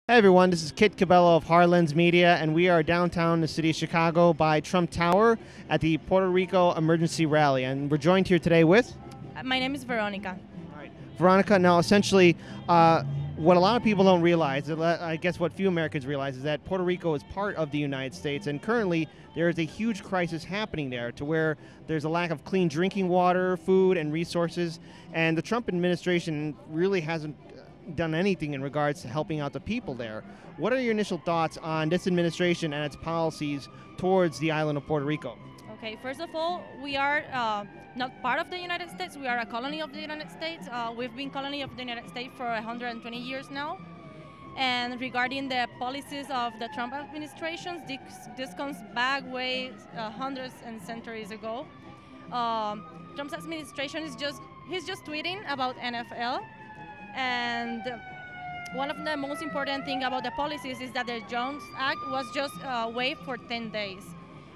Hey everyone, this is Kit Cabello of hardlensmedia, and we are downtown in the city of Chicago by Trump Tower at the Puerto Rico Emergency Rally. And we're joined here today with? My name is Veronica. All right. Veronica, now essentially, what a lot of people don't realize, I guess what few Americans realize, is that Puerto Rico is part of the United States, and currently there is a huge crisis happening there to where there's a lack of clean drinking water, food, and resources, and the Trump administration really hasn't done anything in regards to helping out the people there. What are your initial thoughts on this administration and its policies towards the island of Puerto Rico? Okay, first of all, we are not part of the United States. We are a colony of the United States. We've been colony of the United States for 120 years now. And regarding the policies of the Trump administration, this comes back way hundreds and centuries ago. Trump's administration he's just tweeting about NFL. And one of the most important thing about the policies is that the Jones Act was just waived for 10 days.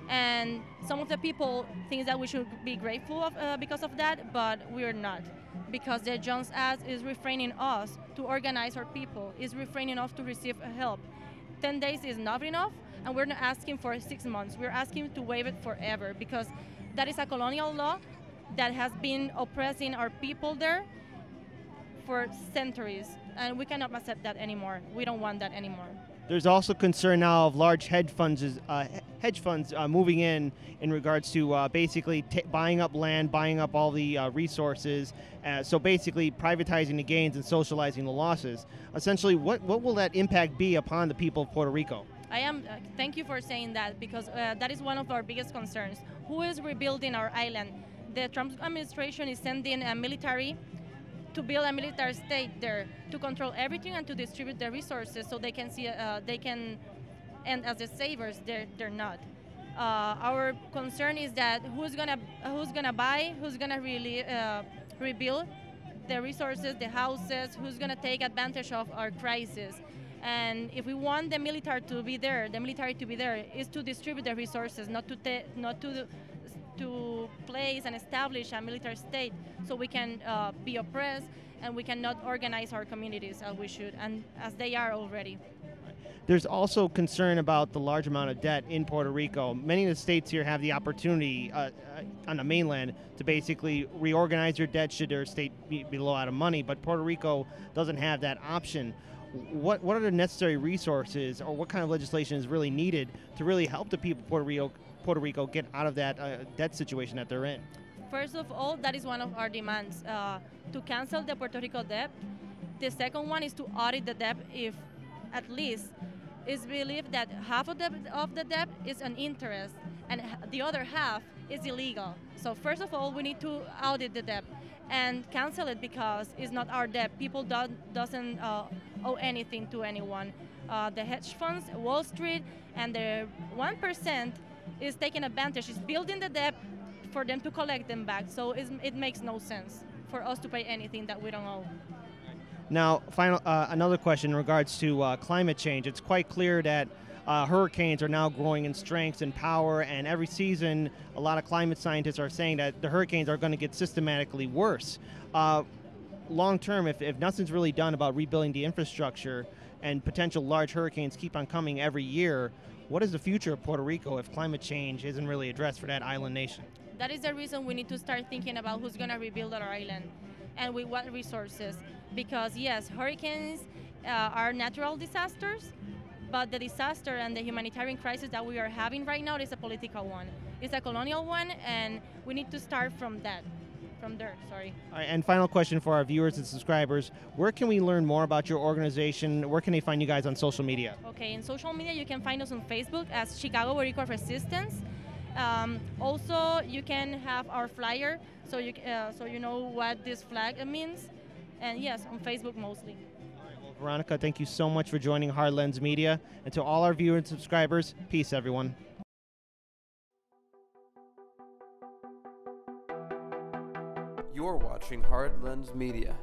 And some of the people think that we should be grateful because of that, but we're not. Because the Jones Act is refraining us to organize our people, is refraining us to receive help. 10 days is not enough, and we're not asking for 6 months. We're asking to waive it forever, because that is a colonial law that has been oppressing our people there for centuries, and we cannot accept that anymore. We don't want that anymore. There's also concern now of large hedge funds moving in regards to basically buying up land, buying up all the resources, so basically privatizing the gains and socializing the losses. Essentially, what will that impact be upon the people of Puerto Rico? Thank you for saying that, because that is one of our biggest concerns. Who is rebuilding our island? The Trump administration is sending a military to build a military state there, to control everything and to distribute the resources so they can see and as the savers, they're not. Our concern is that who's gonna buy, who's gonna really rebuild the resources, the houses, who's gonna take advantage of our crisis. And if we want the military to be there, is to distribute the resources, not to place and establish a military state so we can be oppressed and we cannot organize our communities as we should, and as they are already. There's also concern about the large amount of debt in Puerto Rico. Many of the states here have the opportunity on the mainland to basically reorganize their debt should their state be low out of money, but Puerto Rico doesn't have that option. What are the necessary resources, or what kind of legislation is really needed to really help the people of Puerto Rico get out of that debt situation that they're in? First of all, that is one of our demands, to cancel the Puerto Rico debt. The second one is to audit the debt if at least it's believed that half of the debt is an interest and the other half is illegal. So first of all, we need to audit the debt and cancel it, because it's not our debt. People doesn't owe anything to anyone. The hedge funds, Wall Street, and the 1% is taking advantage, is building the debt for them to collect them back. So it makes no sense for us to pay anything that we don't owe. Now, another question in regards to climate change. It's quite clear that hurricanes are now growing in strength and power, and every season a lot of climate scientists are saying that the hurricanes are going to get systematically worse. Long term, if nothing's really done about rebuilding the infrastructure and potential large hurricanes keep on coming every year, what is the future of Puerto Rico if climate change isn't really addressed for that island nation? That is the reason we need to start thinking about who's going to rebuild our island and with what resources. Because yes, hurricanes are natural disasters, but the disaster and the humanitarian crisis that we are having right now is a political one. It's a colonial one, and we need to start from there. All right, and final question for our viewers and subscribers: where can we learn more about your organization? Where can they find you guys on social media? Okay, in social media you can find us on Facebook as Chicago Boricua Resistance. Also, you can have our flyer, so you know what this flag means. And yes, on Facebook mostly. All right, well, Veronica, thank you so much for joining hardlensmedia. And to all our viewers and subscribers, peace, everyone. You're watching hardlensmedia.